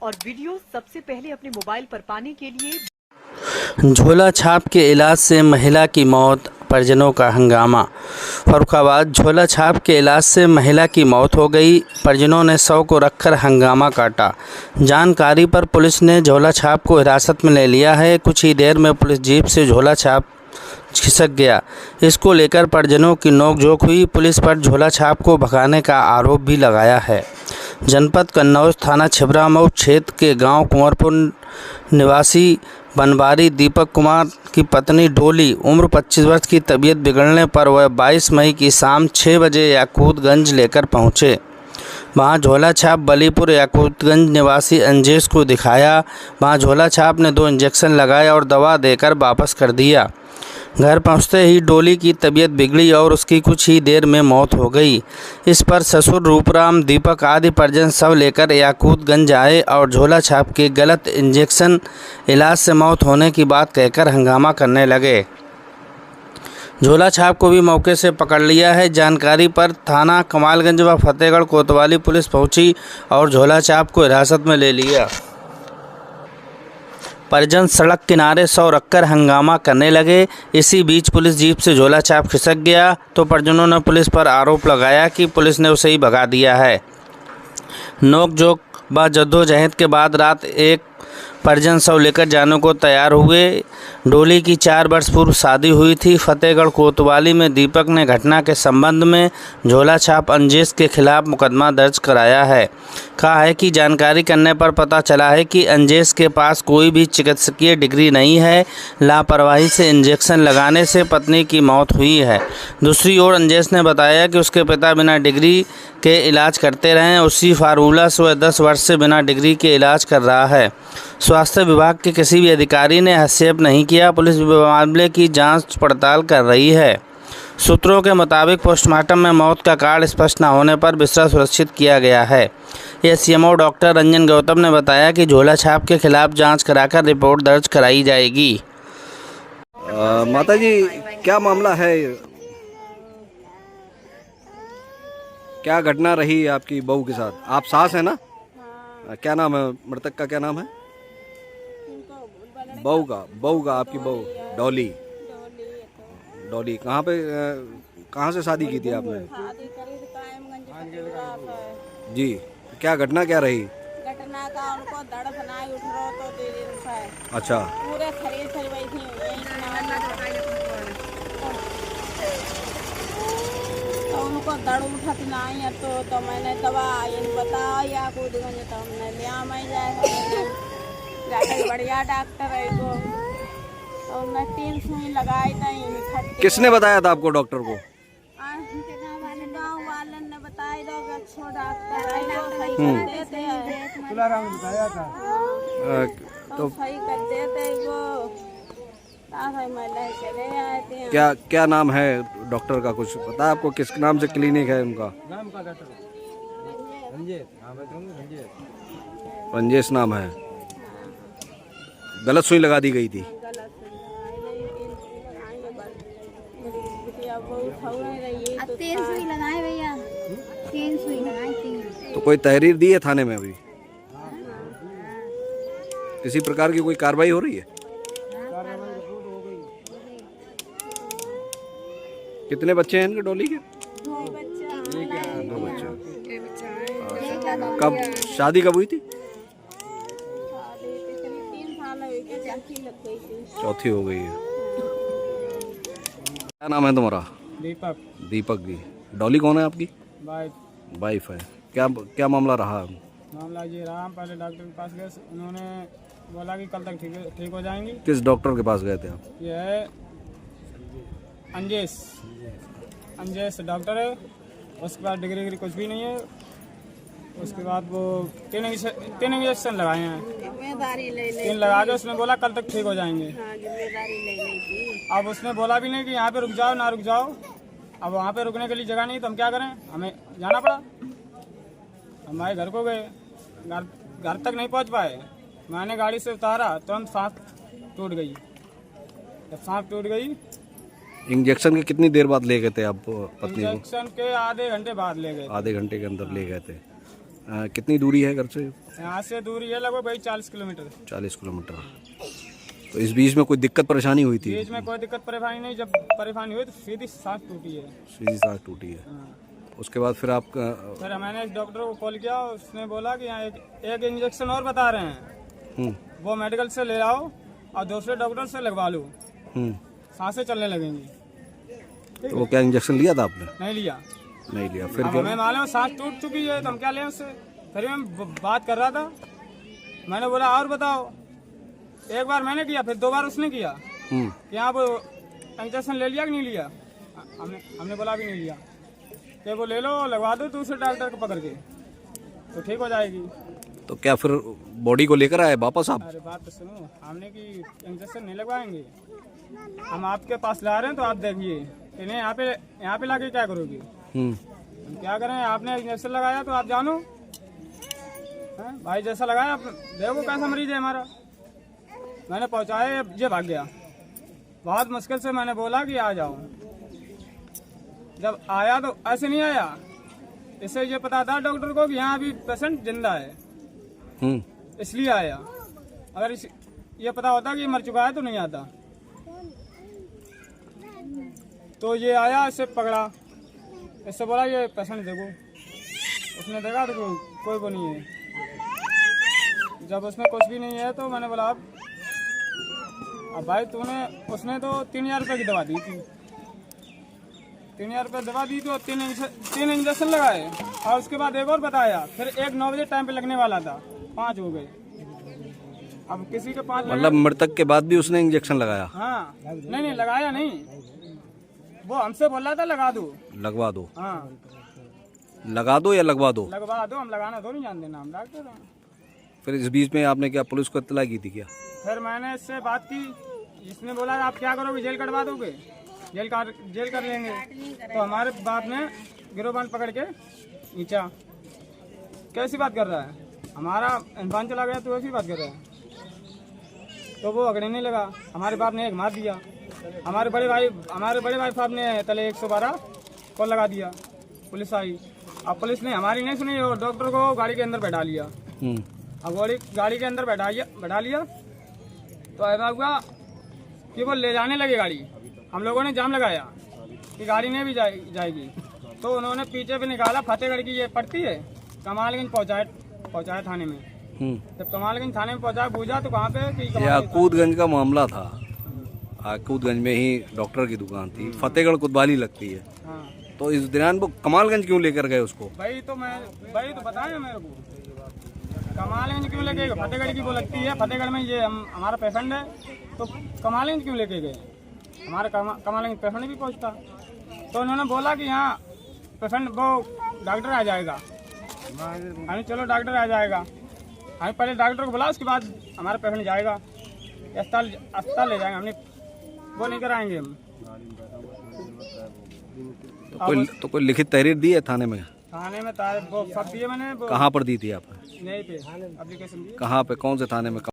और वीडियो सबसे पहले अपने मोबाइल पर पाने के लिए झोला छाप के इलाज से महिला की मौत, परिजनों का हंगामा। फर्रुखाबाद झोला छाप के इलाज से महिला की मौत हो गई, परिजनों ने शव को रखकर हंगामा काटा। जानकारी पर पुलिस ने झोला छाप को हिरासत में ले लिया है। कुछ ही देर में पुलिस जीप से झोला छाप खिसक गया। इसको लेकर परिजनों की नोकझोंक हुई। पुलिस पर झोला छाप को भगाने का आरोप भी लगाया है। जनपद कन्नौज थाना छिबरामऊ क्षेत्र के गांव कुंवरपुर निवासी बनवारी दीपक कुमार की पत्नी डोली उम्र 25 वर्ष की तबीयत बिगड़ने पर वह 22 मई की शाम 6 बजे याकूतगंज लेकर पहुंचे। वहां झोला छाप बलीपुर याकूतगंज निवासी अंजेश को दिखाया। वहां झोला छाप ने 2 इंजेक्शन लगाए और दवा देकर वापस कर दिया। घर पहुंचते ही डोली की तबीयत बिगड़ी और उसकी कुछ ही देर में मौत हो गई। इस पर ससुर रूपराम, दीपक आदि परिजन शव लेकर याकूतगंज आए और झोला छाप के गलत इंजेक्शन इलाज से मौत होने की बात कहकर हंगामा करने लगे। झोला छाप को भी मौके से पकड़ लिया है। जानकारी पर थाना कमालगंज व फतेहगढ़ कोतवाली पुलिस पहुंची और झोला छाप को हिरासत में ले लिया। परिजन सड़क किनारे शव रखकर हंगामा करने लगे। इसी बीच पुलिस जीप से झोला छाप खिसक गया तो परिजनों ने पुलिस पर आरोप लगाया कि पुलिस ने उसे ही भगा दिया है। नोकझोंक व जद्दोजहद के बाद रात एक परिजन शव लेकर जाने को तैयार हुए। डोली की 4 वर्ष पूर्व शादी हुई थी। फतेहगढ़ कोतवाली में दीपक ने घटना के संबंध में झोला छाप अंजेश के खिलाफ मुकदमा दर्ज कराया है। कहा है कि जानकारी करने पर पता चला है कि अंजेश के पास कोई भी चिकित्सकीय डिग्री नहीं है। लापरवाही से इंजेक्शन लगाने से पत्नी की मौत हुई है। दूसरी ओर अंजेश ने बताया कि उसके पिता बिना डिग्री के इलाज करते रहे। उसी फार्मूला से वह 10 वर्ष से बिना डिग्री के इलाज कर रहा है। स्वास्थ्य विभाग के किसी भी अधिकारी ने हस्तक्षेप नहीं किया। पुलिस मामले की जांच पड़ताल कर रही है। सूत्रों के मुताबिक पोस्टमार्टम में मौत का कारण स्पष्ट न होने पर बिस्तर सुरक्षित किया गया है। एसएमओ डॉक्टर रंजन गौतम ने बताया कि झोला छाप के खिलाफ जांच कराकर रिपोर्ट दर्ज कराई जाएगी। माता जी, क्या मामला है? क्या घटना रही आपकी बहू के साथ? आप सास है ना? क्या नाम है मृतक का? क्या नाम है बहू का? आपकी बहू डॉली। डॉली कहाँ से शादी की थी आपने? जी, क्या घटना क्या रही? घटना का उनको दर्द बनाई उठ रहा तो दे दिन से। अच्छा। पूरे शरीर से वही थी तो उनको दर्द उठत नहीं है तो मैंने दवा बताया याकूतगंज तो हमने लिया। मैं जाके बढ़िया डॉक्टर है तो उन्हें 3 सुई लगाई नहीं। किसने बताया था आपको डॉक्टर को? गाँव वाले ने बताया दो अच्छो डॉक्टर है बताया था तो सही कर देते वो। क्या नाम है डॉक्टर का? कुछ पता है आपको? किस नाम से क्लिनिक है उनका? रंजेश नाम है। गलत सुई लगा दी गई थी। तो कोई तहरीर दी है थाने में? अभी किसी प्रकार की कोई कार्रवाई हो रही है? कितने बच्चे हैं इनके डॉली के? 2 बच्चे। कब शादी कब हुई थी? 4थी हो गई है। क्या नाम है तुम्हारा? दीपक। दीपक जी। डॉली कौन है आपकी? वाइफ है। क्या मामला रहा? मामला ये रहा, हम पहले डॉक्टर के पास गए। उन्होंने बोला कि कल तक ठीक हो जाएंगी। किस डॉक्टर के पास गए थे आप? ये है अंजेश डॉक्टर है। उसके बाद डिग्री कुछ भी नहीं है। उसके बाद वो 3 इंजेक्शन लगाए हैं। 3 लगा के उसने बोला कल तक ठीक हो जाएंगे। अब उसने बोला भी नहीं कि यहाँ पे रुक जाओ ना रुक जाओ। अब वहाँ पे रुकने के लिए जगह नहीं तो हम क्या करें? हमें जाना पड़ा। हमारे घर को गए, घर तक नहीं पहुँच पाए। मैंने गाड़ी से उतारा तो हम सांस टूट गई। जब सांस टूट गई। इंजेक्शन के कितनी देर बाद ले गए थे आप पत्नी को? इंजेक्शन के आधे घंटे बाद ले गए। आधे घंटे के अंदर ले गए थे। कितनी दूरी है घर से? यहाँ से दूरी है लगभग भाई 40 किलोमीटर। 40 किलोमीटर। तो इस बीच में कोई दिक्कत परेशानी हुई थी? बीच में कोई दिक्कत परेशानी नहीं, जब परेशानी हुई तो सीधी सांस टूटी है। सीधी सांस टूटी है। उसके बाद फिर आप फिर मैंने एक डॉक्टर को कॉल किया, उसने बोला कि यहाँ एक इंजेक्शन और बता रहे हैं, वो मेडिकल से ले आओ और दूसरे डॉक्टर से लगवा लो, सांसें चलने लगेंगी। तो वो क्या इंजेक्शन लिया था आपने? नहीं लिया। नहीं लिया। फिर अब हमें मालूम सांस टूट चुकी है तो हम क्या लें उससे। फिर मैं बात कर रहा था, मैंने बोला और बताओ। एक बार मैंने किया, फिर 2 बार उसने किया कि आप इंजेक्शन ले लिया कि नहीं लिया। हमने बोला भी नहीं लिया। कि वो ले लो, लगवा दो दूसरे डॉक्टर को पकड़ के तो ठीक हो जाएगी। तो क्या फिर बॉडी को लेकर आए वापस आप? अरे बात तो सुनो, हमने कि इंजेक्शन नहीं लगवाएंगे, हम आपके पास ला रहे हैं तो आप देखिए कि नहीं यहाँ पे लाके क्या करोगे। हम क्या करें, आपने इंजेक्शन लगाया तो आप जानो भाई, जैसा लगाया आप देखो कैसा मरीज है हमारा। मैंने पहुंचाया, ये भाग गया। बहुत मुश्किल से मैंने बोला कि आ जाओ। जब आया तो ऐसे नहीं आया, इससे ये पता था डॉक्टर को कि यहाँ अभी पेशेंट जिंदा है, इसलिए आया। अगर ये पता होता कि मर चुका है तो नहीं आता। तो ये आया, इससे पकड़ा, इससे बोला ये पेशेंट देखो। उसने देखा तो कोई वो नहीं है। जब उसमें कुछ भी नहीं है तो मैंने बोला अब भाई उसने तो 3000 रुपये की दवा दी थी। 3000 रुपये दवा दी तो 3 इंजेक्शन लगाए और उसके बाद एक और बताया। फिर एक 9 बजे टाइम पे लगने वाला था, 5 हो गए। अब किसी के 5 मतलब मृतक के बाद भी उसने इंजेक्शन लगाया? हाँ, नहीं लगाया नहीं, वो हमसे बोल रहा था लगा दो। लगवा दो? हाँ, लगा दो या लगवा दो? लगवा दो। हम लगाना तो नहीं जानते ना, हम डॉक्टर हैं। फिर इस बीच में आपने क्या पुलिस को इत्तला की थी क्या? फिर मैंने इससे बात की, इसने बोला आप क्या करोगे, जेल कटवा दोगे, जेल कर लेंगे। तो हमारे बाप ने गिरोबान पकड़ के नीचा। कैसी बात कर रहा है, हमारा इंसान चला गया तो ऐसी बात कर रहा है। तो वो अगड़े नहीं लगा, हमारे बाप ने एक मार दिया। हमारे बड़े भाई साहब ने तले 112 कॉल लगा दिया। पुलिस आई, अब पुलिस ने हमारी नहीं सुनी और डॉक्टर को गाड़ी के अंदर बैठा लिया। अब गाड़ी के अंदर बैठा लिया तो ऐसा हुआ कि वो ले जाने लगे गाड़ी। हम लोगों ने जाम लगाया कि गाड़ी नहीं भी जाएगी। तो उन्होंने पीछे भी निकाला, फतेहगढ़ की ये पड़ती है, कमालगंज पहुंचाया थाने में। जब कमालगंज थाने में पहुंचाया, पूछा तो कहाँ पे? आकूतगंज का मामला था। आकूतगंज में ही डॉक्टर की दुकान थी, फतेहगढ़ कोतवाली लगती है। हाँ। तो इस दौरान वो कमालगंज क्यों लेकर गए उसको? भाई तो बताया मेरे को, कमालगंज क्यों लेके गए? फतेहगढ़ की वो लगती है, फतेहगढ़ में ये हमारा पेशेंट है तो कमालगंज क्यों लेके गए? हमारा कमालगंज पेशेंट भी पहुंचता। तो उन्होंने बोला कि यहाँ पेशेंट वो डॉक्टर आ जाएगा। हमें चलो डॉक्टर आ जाएगा, हमें पहले डॉक्टर को बुला, उसके बाद हमारा पेशेंट जाएगा अस्पताल ले जाएंगे। हमने वो नहीं कराएंगे हम। तो कोई लिखित तहरीर दी है थाने में? थाने में वो सब दिए मैंने। कहाँ पर दी थी आपने? नहीं पे एप्लीकेशन दी। कहाँ पे, कौन से थाने में?